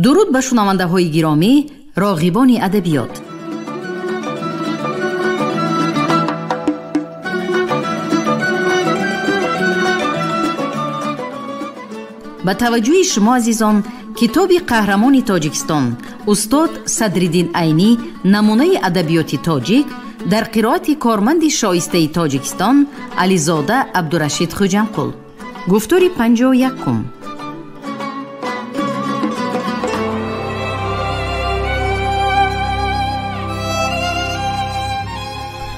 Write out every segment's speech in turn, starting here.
درود به شنونده‌های گرامی، راغبان ادبیات. با توجه شما عزیزان، کتاب قهرمان تاجیکستان استاد صدرالدین عینی نمونه ادبیات تاجیک در قرائت کارمند شایسته تاجیکستان علیزاده عبدالرشید خوجانقول. گفتار 51.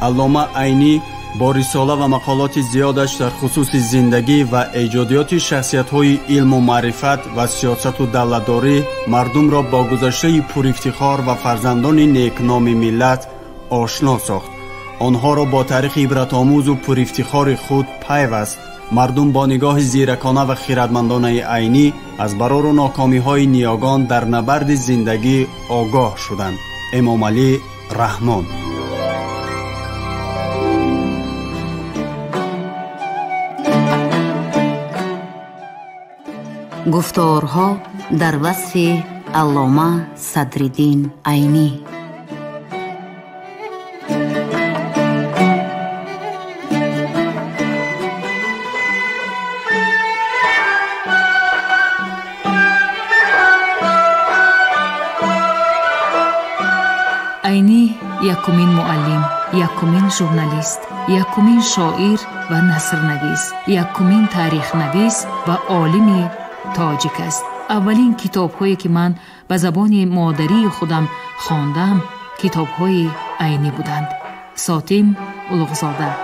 علامه عینی با رساله و مقالات زیادش در خصوص زندگی و ایجادیات شخصیت‌های علم و معرفت و سیاست و دولتداری مردم را با گذشته پرافتخار و فرزندان نیکنام ملت آشنا ساخت. آنها را با تاریخ عبرت‌آموز و پرافتخار خود پیوست. مردم با نگاه زیرکانه و خردمندانه عینی از برار و ناکامی‌های نیاگان در نبرد زندگی آگاه شدند. امام علی رحمان. گفتارها در وصف علامه صدرالدین عینی. عینی یکمین معلم، یکمین ژورنالیست، یکمین شاعر و نثرنویس، یکمین تاریخ نویس و عالم تاجیک است. اولین کتاب‌هایی که من به زبان مادری خودم خواندم کتاب‌های عینی بودند. ساتیم اولوغزاده.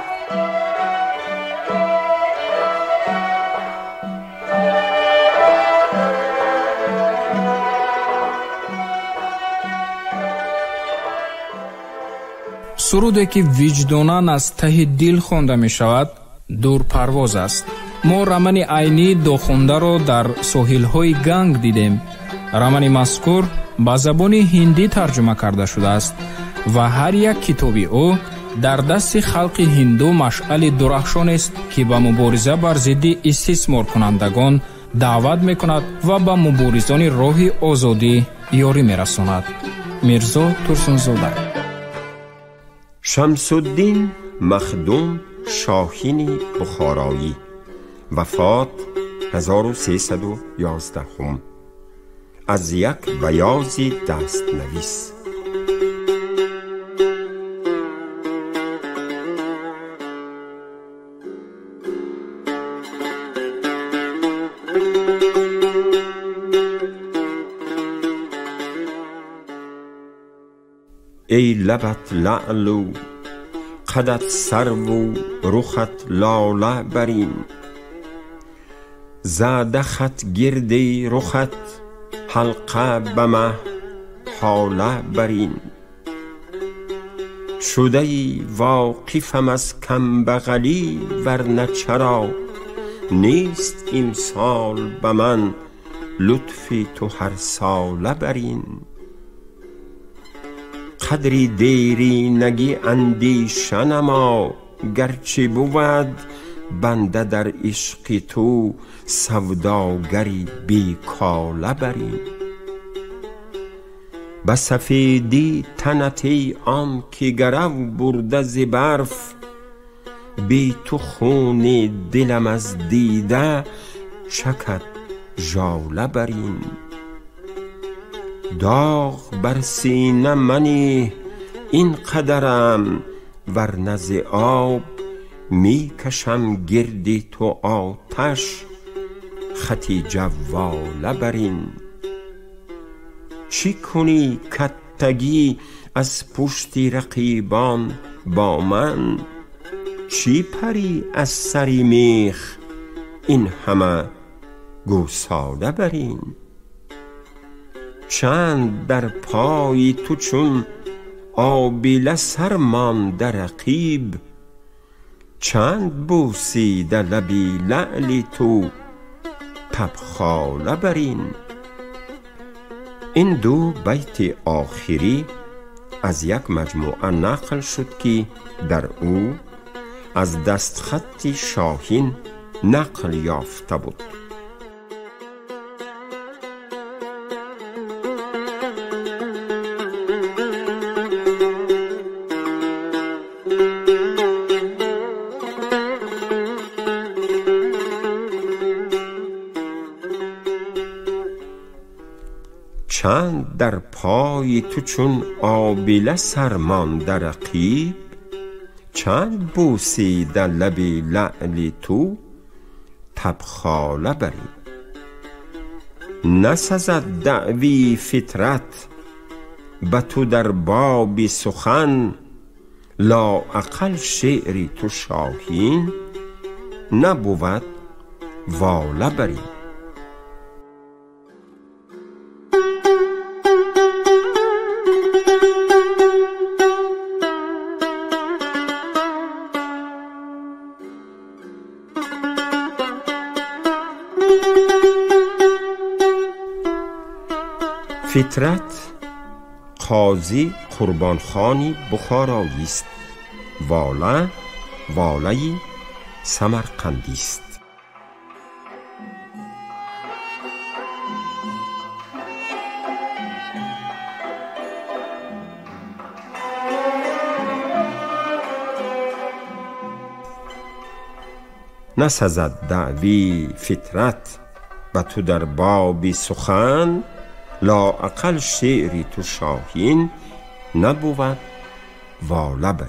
سروده که وجداناً از ته دل خوانده می شود دور پرواز است. ما رمان عینی دو خونده را در ساحل‌های گنگ دیدیم. رمان مذکور به زبان هندی ترجمه کرده شده است و هر یک کتابی او در دست خلق هندو مشعل درخشان است که به مبارزه بر ضد استثمار کنندگان دعوت می‌کند و به مبارزان راه آزادی یاری می‌رساند. میرزا ترسنزاده. شمس الدین مخدوم شاهین بخارایی، وفات 1311. از یک بیاض دست نویس. ای لبت لعل و قدت سرو و رخت لاله برین، زاده خط گرده رخت حلقه بمه حاله برین. شده ای واقفم از کم بغلی ورنه چرا نیست امسال به من لطف تو هر ساله برین. قدری دیری نگی اندیشه نما، گرچه بود بنده در عشق تو سوداگری بی کاله برین. به سفیدی تنت ای آن که گرو برده ز برف، بی تو خون دلم از دیده چکد ژاله برین. داغ بر سینه منی این قدرم، ورنه ز آب می کشم گردی تو آتش خطی جواله برین. چی کنی کتگی از پشت رقیبان با من، چی پری از سری میخ این همه گوساله برین. چند در پای تو چون آبله سر مانده رقیب، چند بوسیده لبی لعل تو تبخاله برین. این دو بیت آخری از یک مجموعه نقل شد که در او از دستخط شاهین نقل یافته بود. چند در پای تو چون آبله سرمان در رقیب، چند بوسی در لب لعل تو تبخاله بری. نسزد دعوی فطرت به تو در باب سخن، لااقل شعری تو شاهین نبود واله بری. فطرت قاضی قربانخانی بخارایی است، واله واله‌ای سمرقندی است. نسزد دعوی فطرت به تو در باب سخن، لااقل شعری تو شاهین نبود واله بری.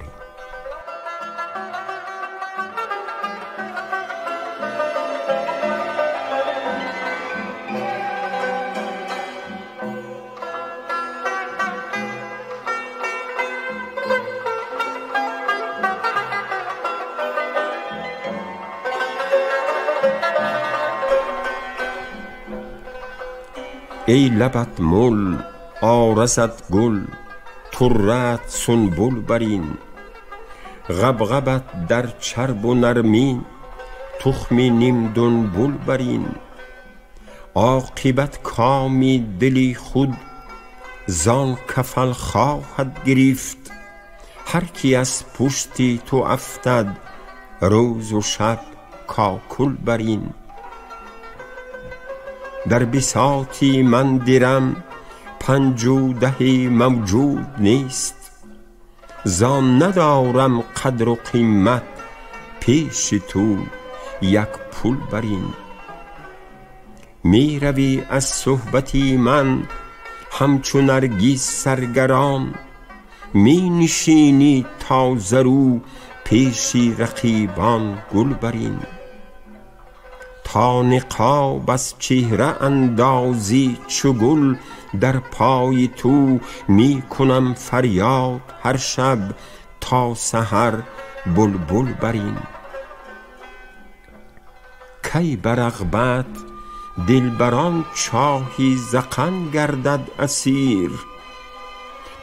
ای لبت مل آرزت گل، ترت سنبل برین. غبغبت در چرب و نرمین، تخمی نیم دنبل برین. عاقبت کامی دلی خود، زان کفل خواهد گرفت. هر کی از پشتی تو افتد، روز و شب کاکل برین. در بساطی من درم، 50 موجود نیست. زان ندارم قدر و قیمت، پیش تو یک پول برین. می روی از صحبتی من، همچون نرگس سرگران. می نشینی تا زرو، پیش رقیبان گل برین. تا نقاب از چهره اندازی چو گل، در پای تو می کنم فریاد هر شب، تا سحر بلبل برین. کی به رغبت دلبران چاهی زغن گردد اسیر،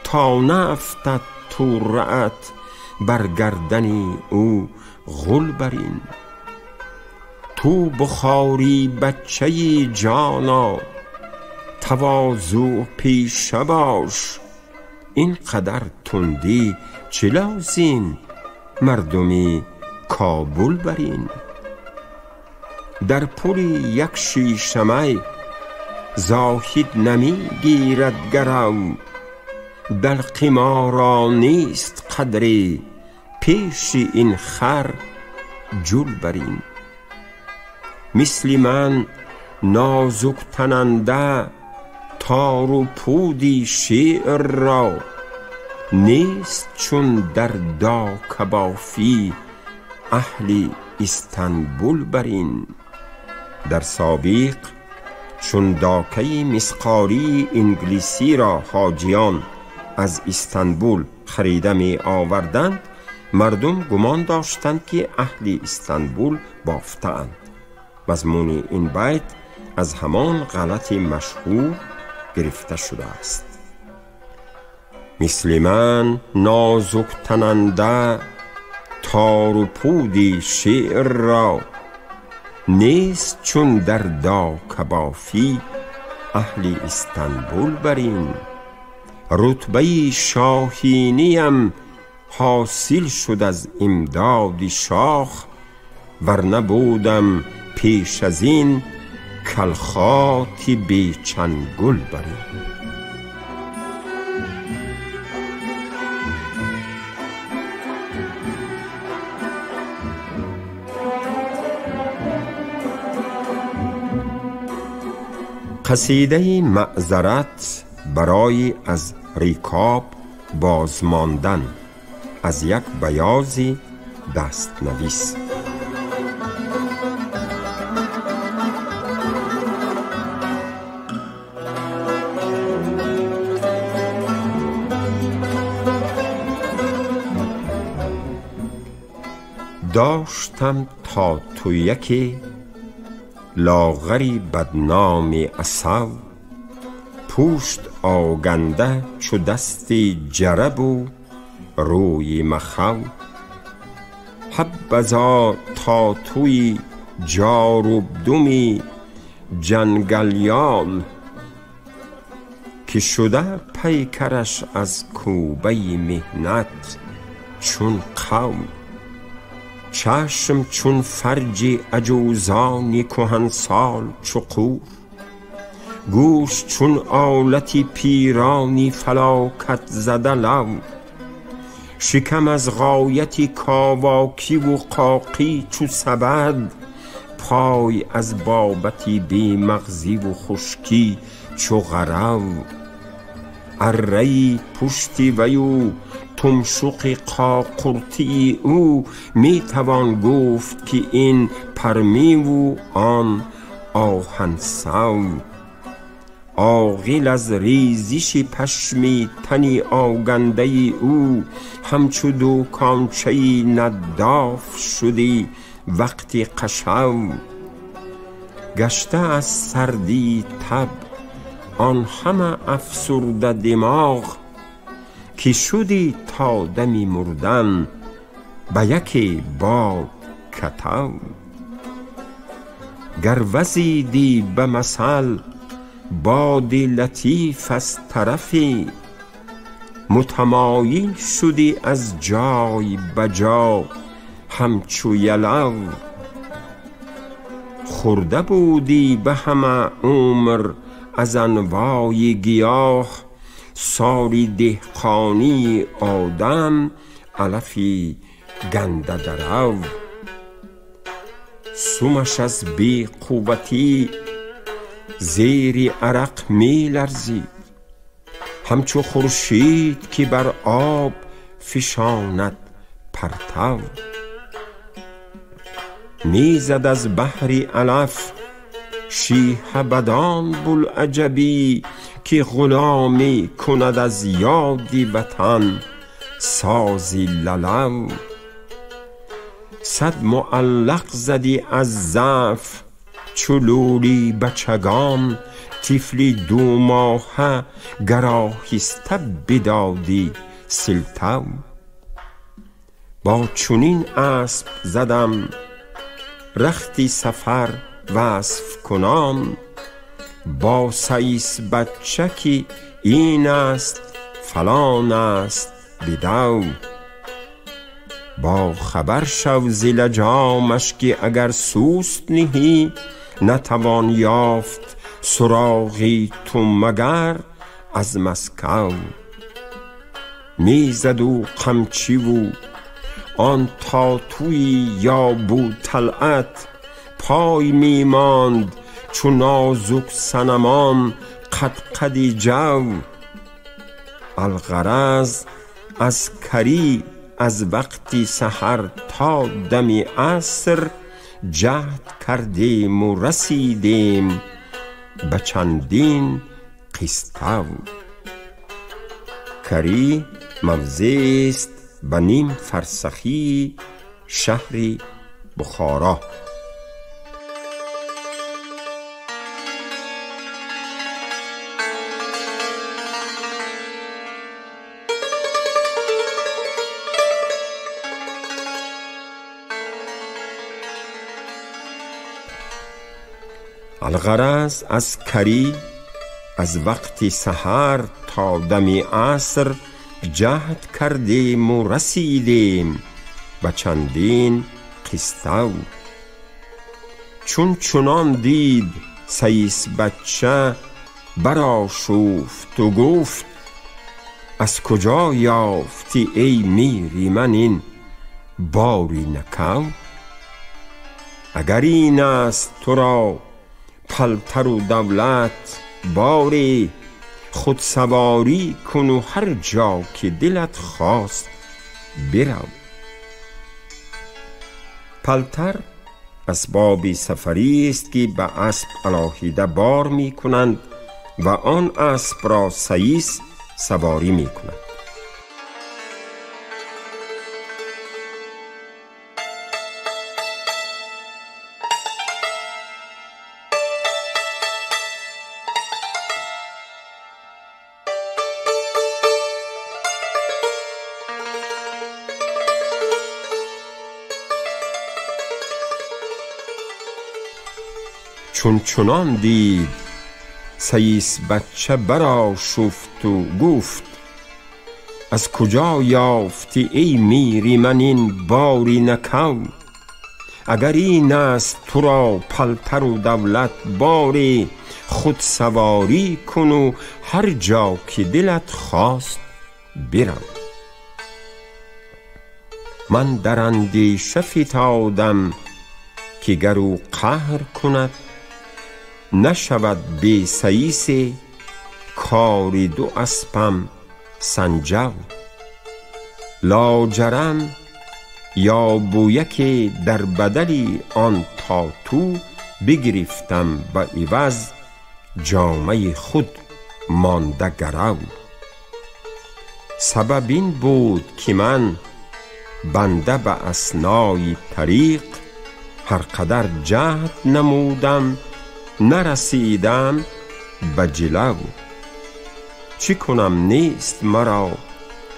تا نافتد طره بر گردن او غل برین. تو بخاری بچه جانا، تواضع پیشه باش. این قدر تندی چه لازم، مردمی کابل برین. در پل یک شیشه زاهد نمی گیرد گرو، در قمارا نیست قدری، پیش این خر جل برین. مثل من نازک تننده، تار و پودی شعر را. نیست چون در داک بافی، اهل استنبول برین. در سابق چون داکه مسقاری انگلیسی را حاجیان از استنبول خریده می آوردند، مردم گمان داشتند که اهل استنبول بافتند. مضمون این بیت از همان غلط مشهور گرفته شده است. مثل من نازک تننده، تار و پودی شعر را. نیست چون در داک بافی، اهل استنبول برین. رتبه شاهینیم حاصل شد از امداد شاخ، ورنه بودم پیش از این کلخاتی بی چنگل برین. قصیده معذرت برای از ریکاب بازماندن از یک بیاضی دستنویس. داشتم تا تو یکی لاغری بدنامی اسو، پوشت آگنده چو دستی جرب و روی مخو. حبذا تا توی جاروبدومی جنگلیال، که شده پیکرش از کوبه مهنت چون قوم. چشم چون فرج عجوزانی کهنسال چقور، گوش چون آلتی پیرانی فلاکت زده لو. شکم از غایتی کاواکی و قاقی چو سبد، پای از بابتی بی مغزی و خشکی چو غرو. ارهی پشتی ویو تمشق قاقرتی او، می توان گفت که این پرمی و آن آهنسو. عاقل از ریزش پشمی تنی آگنده او، همچو دوکانچه‌ای نداف شدی وقتی قشو. گشته از سردی تب آن همه افسرده دماغ، که شدی تا دمی مردن به یکی باد کتو. گر وزیدی به مثل باد لطیف از طرفی، متمایل شدی از جای به جا همچو یلو. خورده بودی به همه عمر از انواع گیاه، ساری دهقانی آدم علفی گنده درو. سمش از بی قوتی زیر عرق می لرزید، همچو خورشید که بر آب فشاند پرتو. می زد از بحر علف شیه بدان بوالعجبی، که غلامی کند از یادی وطن سازی للو. صد معلق زدی از ضعف چو لولی بچگان، طفلی 2 ماهه گر آهسته بدادی سلطو. با چنین اسب زدم رختی سفر وصف کنان، با سیس بچه که این است فلان است بدو. با خبر شو ز لجامش که اگر سوست نهی، نتوان یافت سراغی تو مگر از مسکو. میزد و قمچی و آن تاتوی یا بوطلعت، پای میماند چو نازک صنمان قدقدی جو. الغرض از کری از وقتی سحر تا دمی عصر، جهد کردیم و رسیدیم به چندین قسطو. کری موضع است به 1.5 فرسخی شهر بخارا. الغرض از کری از وقتی سحر تا دمی عصر، جهد کردیم و رسیدیم به چندین قسطو. چون چنان دید سیس بچه برآشفت و گفت، از کجا یافتی ای میری من این باری نکو؟ اگر این است تو را پلتر و دولت باری، خود سواری کن و هر جا که دلت خواست برو. پلتر اسباب سفری است که به اسب علاهیده بار می کنند و آن اسب را سییس سواری می کنند. چون چنان دید سییس بچه برا شفت و گفت از کجا یافتی ای میری من این باری نکو؟ اگر این است تو را پلتر و دولت باری، خود سواری کن و هر جا که دلت خواست برو. من در اندیشه فتادم که گر او قهر کند، نشود بی سییس کار دو اسبم سنجو. لاجرم یا بویک در بدلی آن تاتو، بگرفتم به عوض جامه خود مانده گرو. سبب این بود که من بنده به اثنای طریق، هر قدر جهد نمودم نرسیدم به جلو. چی کنم نیست مرا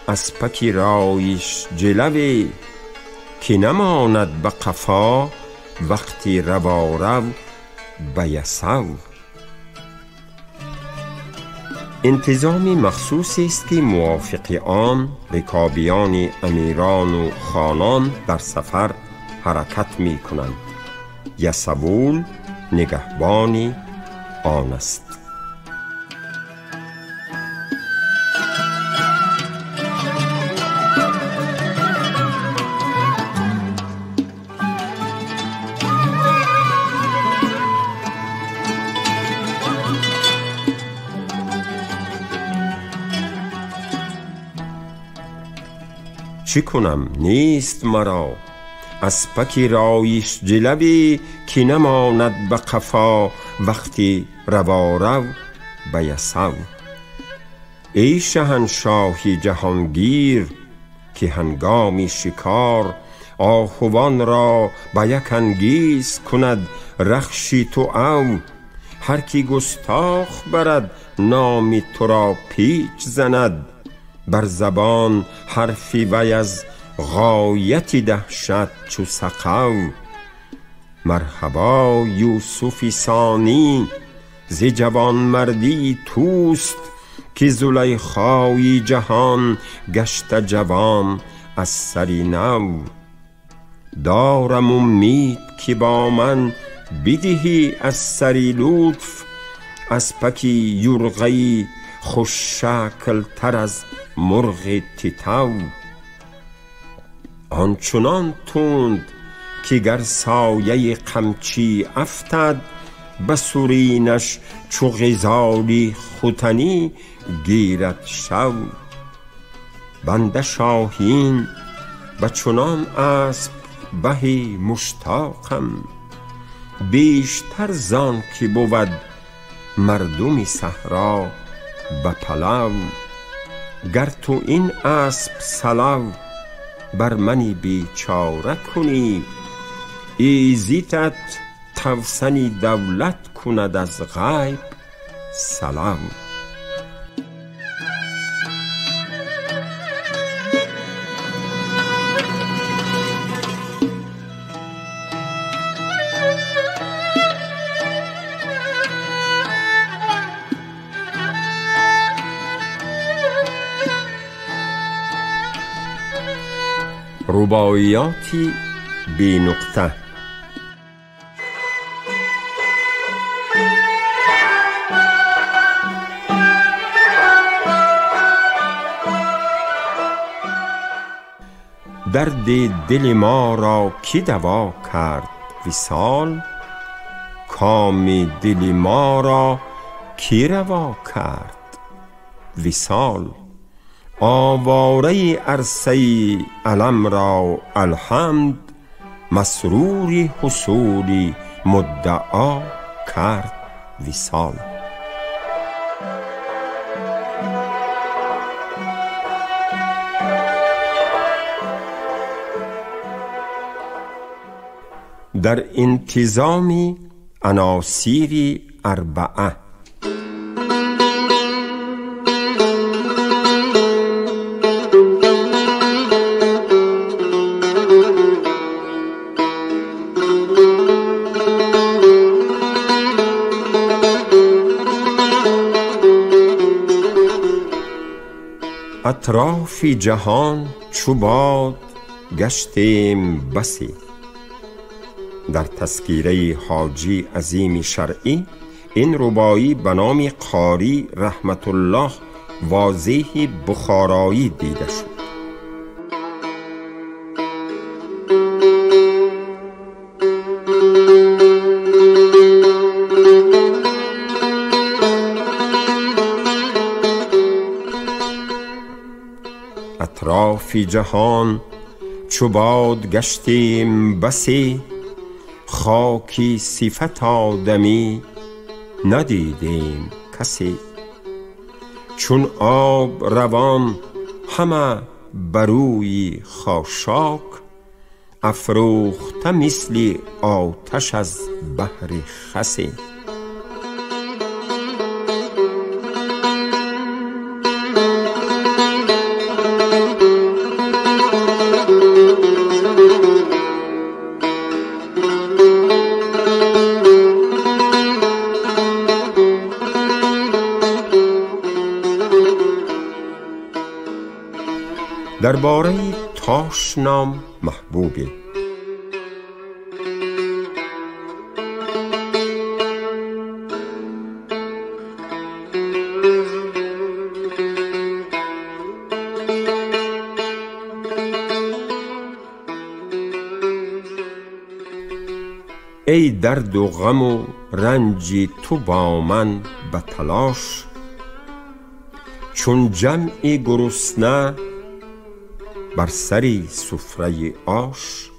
اسپک رایش جلوی، که نماند به قفا وقتی روارو به یسو. انتظامی مخصوص است که موافق آن رکابیان امیران و خانان در سفر حرکت می کنند. یسوول نگهبانی آن است. چی کنم نیست مرا اسپک رایش جلوی، که نماند به قفا وقتی روارو به یسو. ای شهنشاهی جهانگیر که هنگام شکار، آهوان را به یک انگیز کند رخشی تو او. هر کی گستاخ برد نام تو را پیچ زند، بر زبان حرفی وی از غایت دهشت چو سقو. مرحبا یوسفی ثانی ز جوان مردی توست، که زلیخای جهان گشت جوان از سری نو. دارم امید که با من بدهی از سری لطف، اسپکی یرغی خوش شکل تر از مرغ تیتو. آنچنان تند که گر سایه قمچی افتد، بسورینش چو غزالی ختنی گیرد شو. بنده شاهین و چنان اسب بهی مشتاقم، بیشتر زان که بود مردم صحرا به پلو. گر تو این اسب سلو بر منی بیچاره کنی، ایزیتت توسنی دولت کند از غیب سلو. رباعیاتی بی نقطه. درد دل ما را کی دوا کرد وصال، کام دل ما را کی روا کرد وصال. آواره عرصه علم را الحمد، مسروری حصولی مدعا کرد وصال. در انتظام عناصر اربعه اطراف جهان چو باد گشتیم بسی. در تذکیره حاجی عظیم شرعی این رباعی به نام قاری رحمت الله واضح بخارایی دیده شد. اطراف جهان چو باد گشتیم بسی، خاکی صفت آدمی ندیدیم کسی. چون آب روان همه بروی خاشاک، افروخته مثل آتش از بحر خسی. درباره تاش نام محبوبی. ای درد و غم و رنج تو با من به تلاش، چون جمع گرسنه بر سری سفره آش.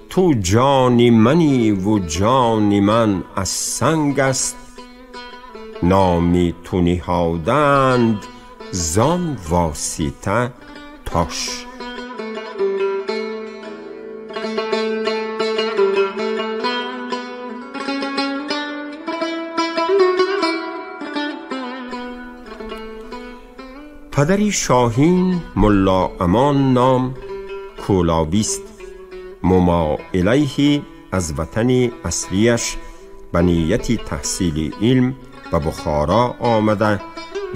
تو جان منی و جان من از سنگ است، نامی تو نهادند زان واسطه تاش. پدری شاهین ملا امان نام کولابیست. مما الیه از وطن اصلیش به نیت تحصیل علم به بخارا آمده،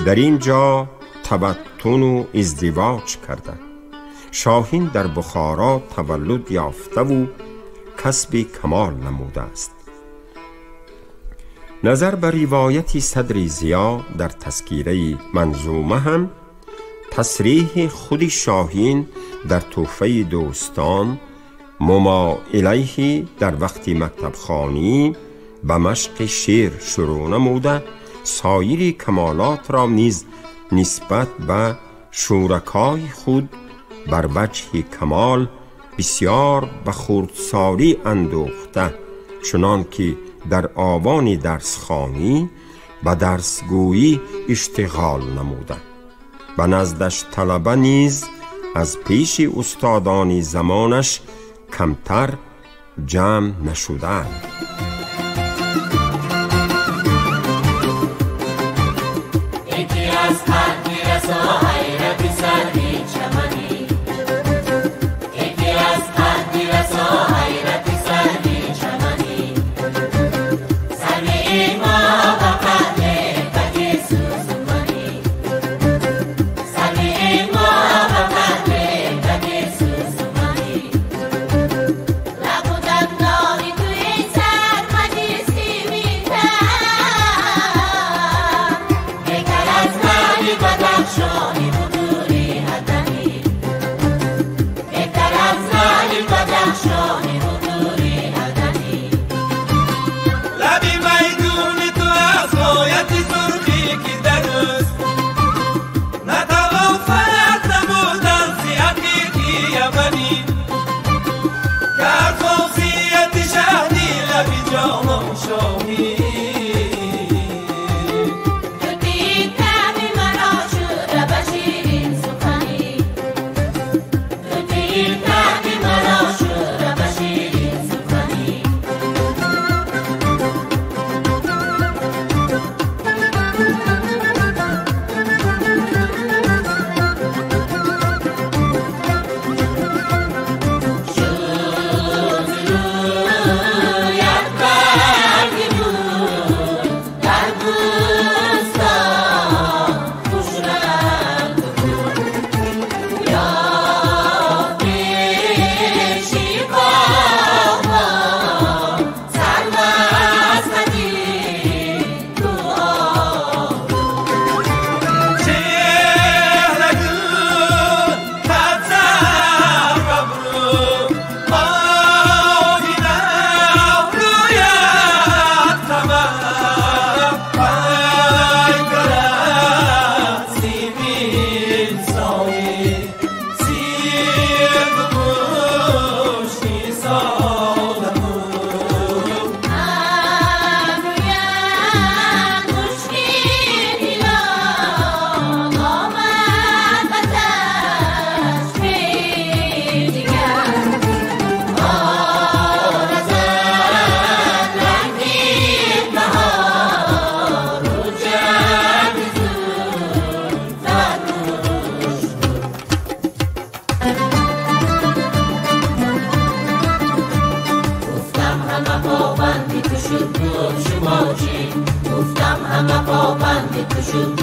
در اینجا تبطن و ازدواج کرده. شاهین در بخارا تولد یافته و کسب کمال نموده است. نظر به روایت صدر ضیا در تذکیره منظومه هم تصریح خود شاهین در تحفه دوستان مما الیه در وقت مکتب خوانی به مشق شعر شروع نموده، سایر کمالات را نیز نسبت به شرکای خود بر وجه کمال بسیار به خردساری اندوخته، چنان که در آوان درس خوانی به درسگویی اشتغال نموده. به نزدش طلبه نیز از پیش استادان زمانش کمتر جمع نشدند. Show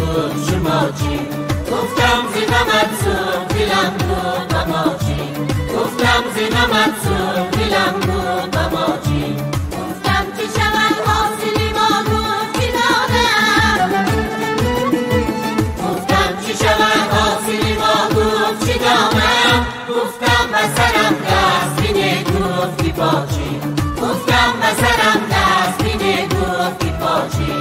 گفت شما چی؟ گفتم زینمت سوخت دلم بود و ما چی؟ گفتم زینمت سوخت دلم بود و ما چی؟ گفتم چی شود حاصلی ما گفت چی دادم؟ گفتم چی شود حاصلی ما گفت چی دادم؟ گفتم بسرم دست بینه گفت کی پاچی؟ گفتم بسرم دست بینه گفت کی پاچی؟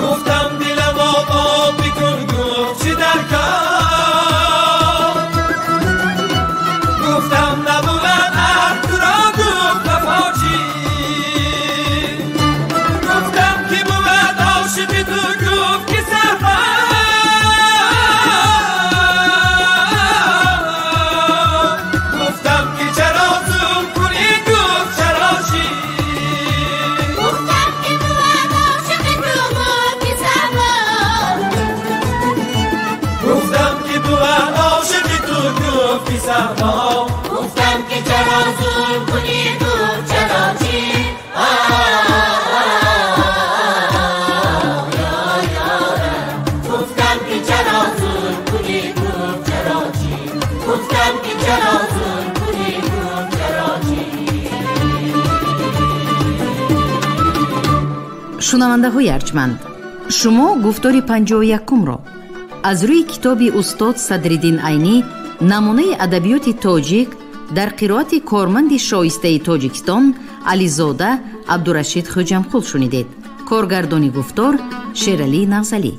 گفتم دلم آباد بکن گفت چی در کار؟ گفتم نبود عهد تو را گفت وفا چی؟ گفتم که بود عاشق تو گفت که سرما؟ گفتم که چرا ظلم کنی گفت چرا چی؟ گفتم که بود عاشق تو گفت که سرما؟ گفتم که بود عاشق تو گفت که سرما؟ گفتم که چرا ظلم کنی گفت چرا چی؟ گفتم که چرا ظلم کنی گفت چرا چی؟ گفتم که چرا ظلم کنی گفت چرا چی؟ شنونده های ارجمند، شما گفتار 51 را از روی کتاب استاد صدرالدین عینی نمونه ادبیات تاجیک در قرائت کارمند شایسته تاجیکستان علیزاده عبدالرشید خوجمقل شنیدید. کارگردانی گفتار شیرعلی نغزلی.